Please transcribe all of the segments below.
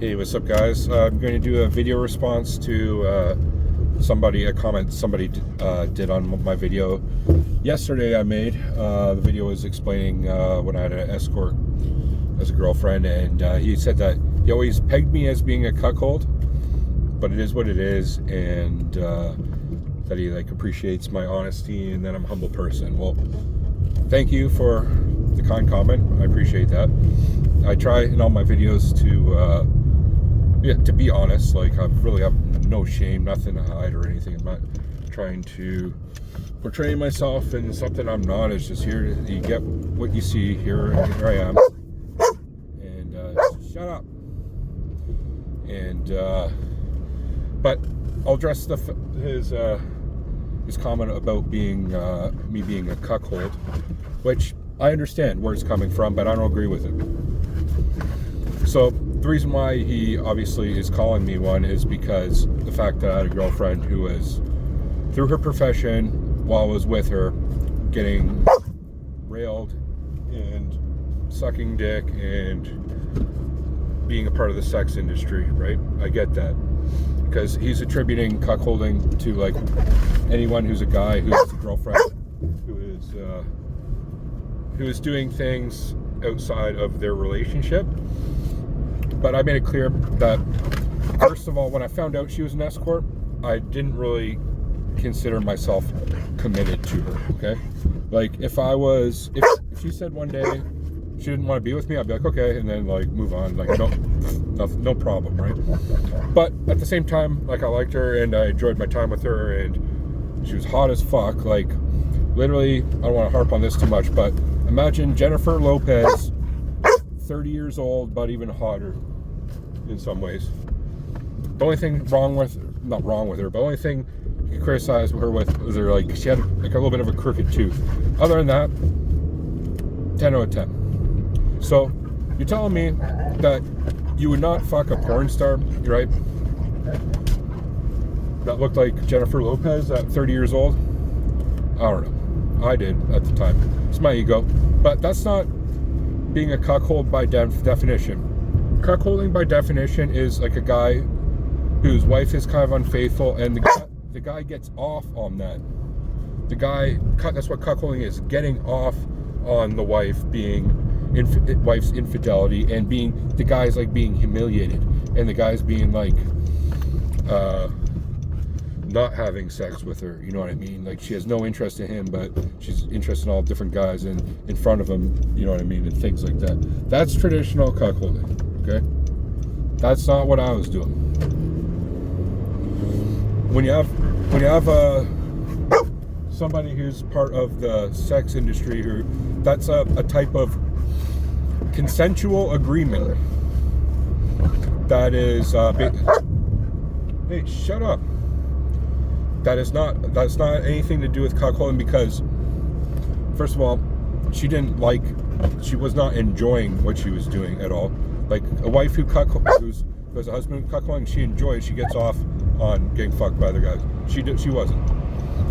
Hey, what's up, guys? I'm going to do a video response to a comment somebody did on my video yesterday I made. The video was explaining when I had an escort as a girlfriend, and he said that he always pegged me as being a cuckold, but it is what it is, and that he appreciates my honesty and that I'm a humble person. Well, thank you for the kind comment. I appreciate that. I try in all my videos to be honest. I really have no shame, nothing to hide or anything. I'm not trying to portray myself in something I'm not. It's just here you get what you see here, and here I am. And shut up. And but I'll address his comment about being me being a cuckold, which I understand where it's coming from, but I don't agree with it. So the reason why he obviously is calling me one is because the fact that I had a girlfriend who was, through her profession, while I was with her, getting railed and sucking dick and being a part of the sex industry, right? I get that. Because he's attributing cuckolding to anyone who's a guy who has a girlfriend who is doing things outside of their relationship. But I made it clear that, first of all, when I found out she was an escort, I didn't really consider myself committed to her, okay? If she said one day she didn't want to be with me, I'd be like, okay, and then move on, no problem, right? But at the same time, I liked her and I enjoyed my time with her, and she was hot as fuck. Literally, I don't want to harp on this too much, but imagine Jennifer Lopez, 30 years old, but even hotter in some ways. The only thing not wrong with her, but the only thing you criticize her with was she had a little bit of a crooked tooth. Other than that, 10 out of 10. So you're telling me that you would not fuck a porn star, right? That looked like Jennifer Lopez at 30 years old? I don't know. I did at the time. It's my ego. But that's not being a cuckold by definition. Cuckolding by definition is a guy whose wife is kind of unfaithful, and the guy gets off on that. That's what cuckolding is, getting off on the wife's infidelity, and the guy's being humiliated, and the guy's being not having sex with her, you know what I mean? She has no interest in him, but she's interested in all different guys and in front of him, you know what I mean, and things like that. That's traditional cuckolding, okay? That's not what I was doing. When you have somebody who's part of the sex industry, that's a type of consensual agreement that is hey, shut up. That's not anything to do with cuckolding, because first of all, she was not enjoying what she was doing at all. A wife who has a husband who's cuckolding, she enjoys, she gets off on getting fucked by other guys. She wasn't.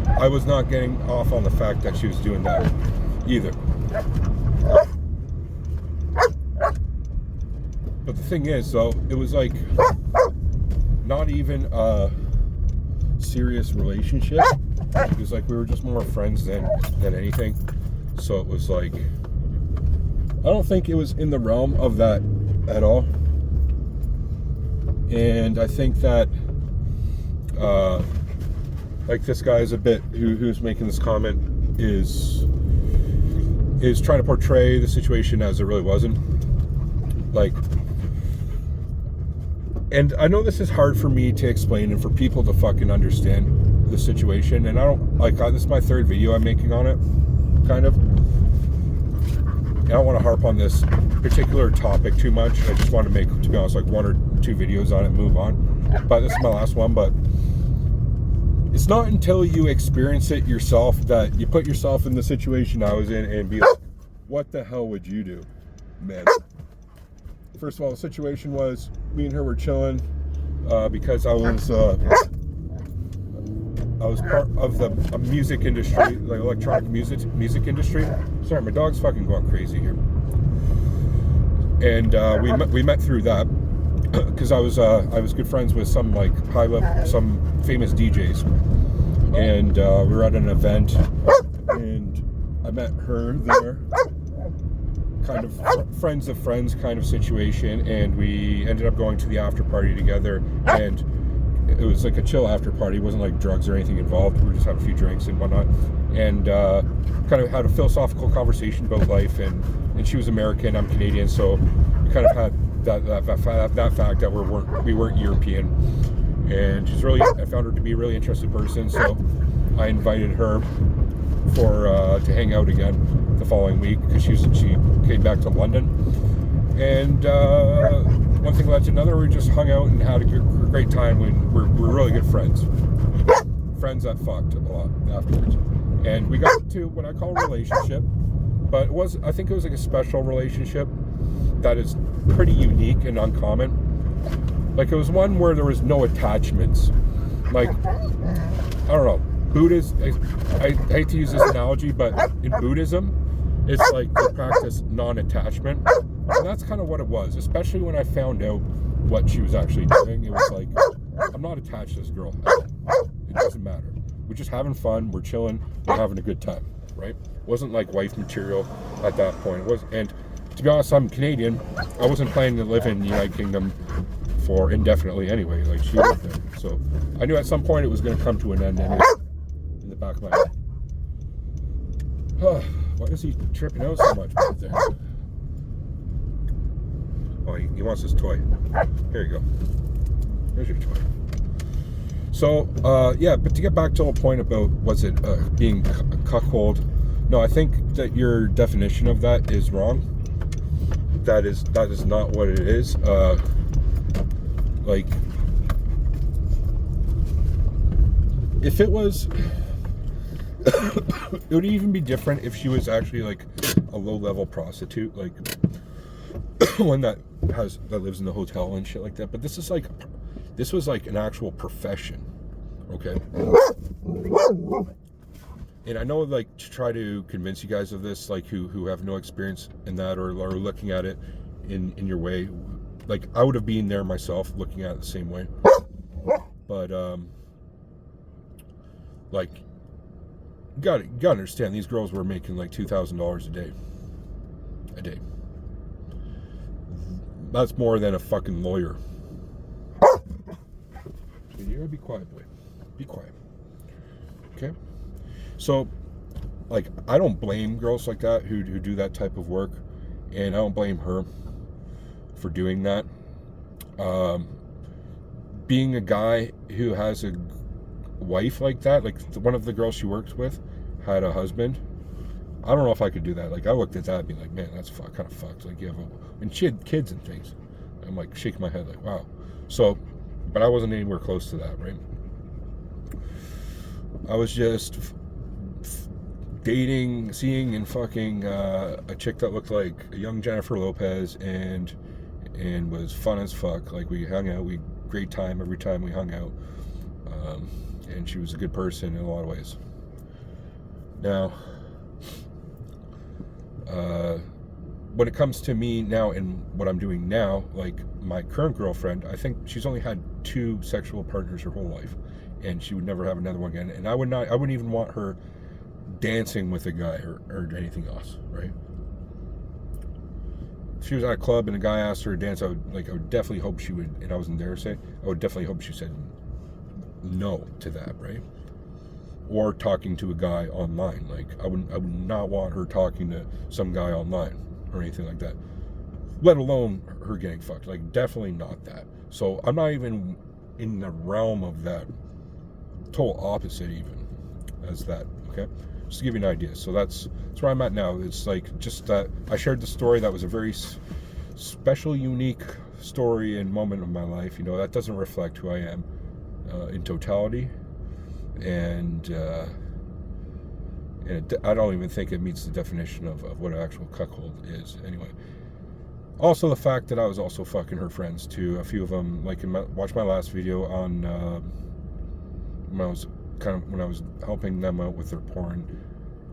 I was not getting off on the fact that she was doing that either. But the thing is, though, it was not even a serious relationship. It was we were just more friends than anything. So it was I don't think it was in the realm of that at all. And I think that this guy is a bit who's making this comment is trying to portray the situation as it really wasn't. And I know this is hard for me to explain and for people to fucking understand the situation, and I don't this is my third video I'm making on it, kind of. I don't want to harp on this particular topic too much. I just want to make, to be honest, one or two videos on it and move on. But this is my last one. But it's not until you experience it yourself that you put yourself in the situation I was in and be like, what the hell would you do, man? First of all, the situation was me and her were chilling because I was part of the music industry, electronic music industry. Sorry, my dog's fucking going crazy here. And we met through that. because I was good friends with some like high level, some famous DJs, and we were at an event, and I met her there, kind of friends of friends kind of situation, and we ended up going to the after party together, and it was like a chill after party. It wasn't like drugs or anything involved. We just had a few drinks and whatnot, and kind of had a philosophical conversation about life, and she was American, I'm Canadian, so we kind of had that fact that we weren't European, and I found her to be a really interesting person, so I invited her to hang out again the following week, because she came back to London, and one thing led to another. We just hung out and had a great time. We're really good friends that fucked a lot afterwards, and we got to what I call a relationship, but I think it was like a special relationship that is pretty unique and uncommon. Like, it was one where there was no attachments. Like, I don't know, I hate to use this analogy, but in Buddhism, it's like they practice non-attachment, and that's kind of what it was, especially when I found out what she was actually doing. It was like, I'm not attached to this girl at all. It doesn't matter. We're just having fun, we're chilling, we're having a good time, right? It wasn't like wife material at that point. It was, and to be honest, I'm Canadian. I wasn't planning to live in the United Kingdom for indefinitely anyway. Like, she lived there, so I knew at some point it was going to come to an end anyway, in the back of my head. Why is he tripping out so much back there? Oh, he wants his toy. Here you go. Here's your toy. So, yeah, but to get back to the point about, being a cuckold? No, I think that your definition of that is wrong. That is not what it is. Like, if it was, it would even be different if she was actually like a low-level prostitute, like one that lives in the hotel and shit like that. But this was like an actual profession, okay? And I know, like, to try to convince you guys of this, like, who have no experience in that, or are looking at it in your way, like, I would have been there myself, looking at it the same way. But like, you gotta understand, these girls were making like $2,000 a day. That's more than a fucking lawyer. You gotta be quiet, boy. Be quiet. Okay? So, like, I don't blame girls like that who do that type of work, and I don't blame her for doing that. Being a guy who has a wife like that, like one of the girls she works with had a husband, I don't know if I could do that. Like, I looked at that and be like, man, that's kind of fucked. Like, and she had kids and things. I'm like shaking my head like, wow. So, but I wasn't anywhere close to that, right? I was just seeing and fucking a chick that looked like a young Jennifer Lopez, and was fun as fuck. Like, we hung out, great time every time we hung out, and she was a good person in a lot of ways. Now, when it comes to me now and what I'm doing now, like my current girlfriend, I think she's only had 2 sexual partners her whole life, and she would never have another one again. And I wouldn't even want her dancing with a guy or anything else, right? If she was at a club and a guy asked her to dance, I would definitely hope she would, and I wasn't there, I would definitely hope she said no to that, right? Or talking to a guy online. Like, I would not want her talking to some guy online or anything like that, let alone her getting fucked. Like, definitely not that. So I'm not even in the realm of that. Total opposite even as that, okay? Just to give you an idea. So that's where I'm at now. It's like, just that I shared the story. That was a very special, unique story and moment of my life. You know, that doesn't reflect who I am in totality, and I don't even think it meets the definition of what an actual cuckold is anyway. Also, the fact that I was also fucking her friends too. A few of them, like, watch my last video on when I was helping them out with their porn.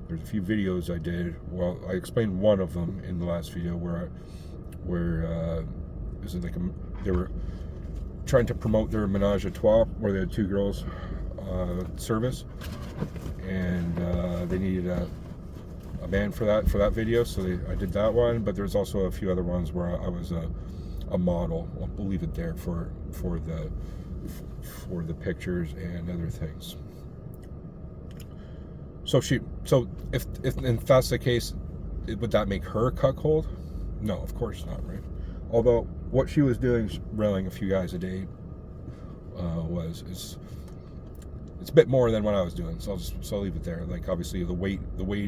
There's a few videos I did. Well, I explained one of them in the last video where is it like they were trying to promote their menage a trois, where they had 2 girls service, and they needed a man for that video, so I did that one. But there's also a few other ones where I was a model. I'll leave it there for the pictures and other things. So if that's the case, would that make her a cuckold? No, of course not, right? Although what she was doing, railing a few guys a day, it's a bit more than what I was doing. So I'll leave it there. Like, obviously the weight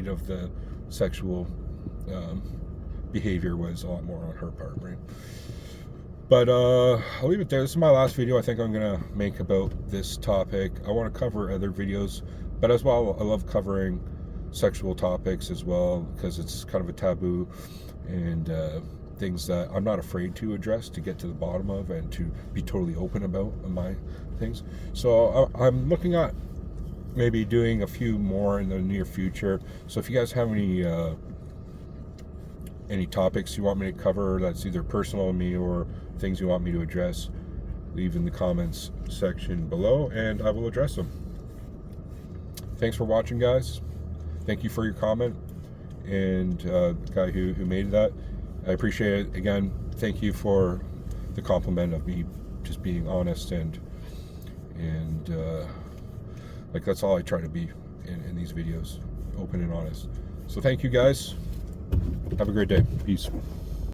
of the sexual behavior was a lot more on her part, right? But I'll leave it there. This is my last video I think I'm gonna make about this topic. I want to cover other videos, but as well, I love covering sexual topics as well, because it's kind of a taboo, and things that I'm not afraid to address, to get to the bottom of, and to be totally open about my things. So I'm looking at maybe doing a few more in the near future. So if you guys have any topics you want me to cover that's either personal to me or things you want me to address, leave in the comments section below and I will address them. Thanks for watching, guys. Thank you for your comment, and the guy who made that, I appreciate it. Again, thank you for the compliment of me just being honest, and like, that's all I try to be in these videos, open and honest. So thank you, guys. Have a great day. Peace.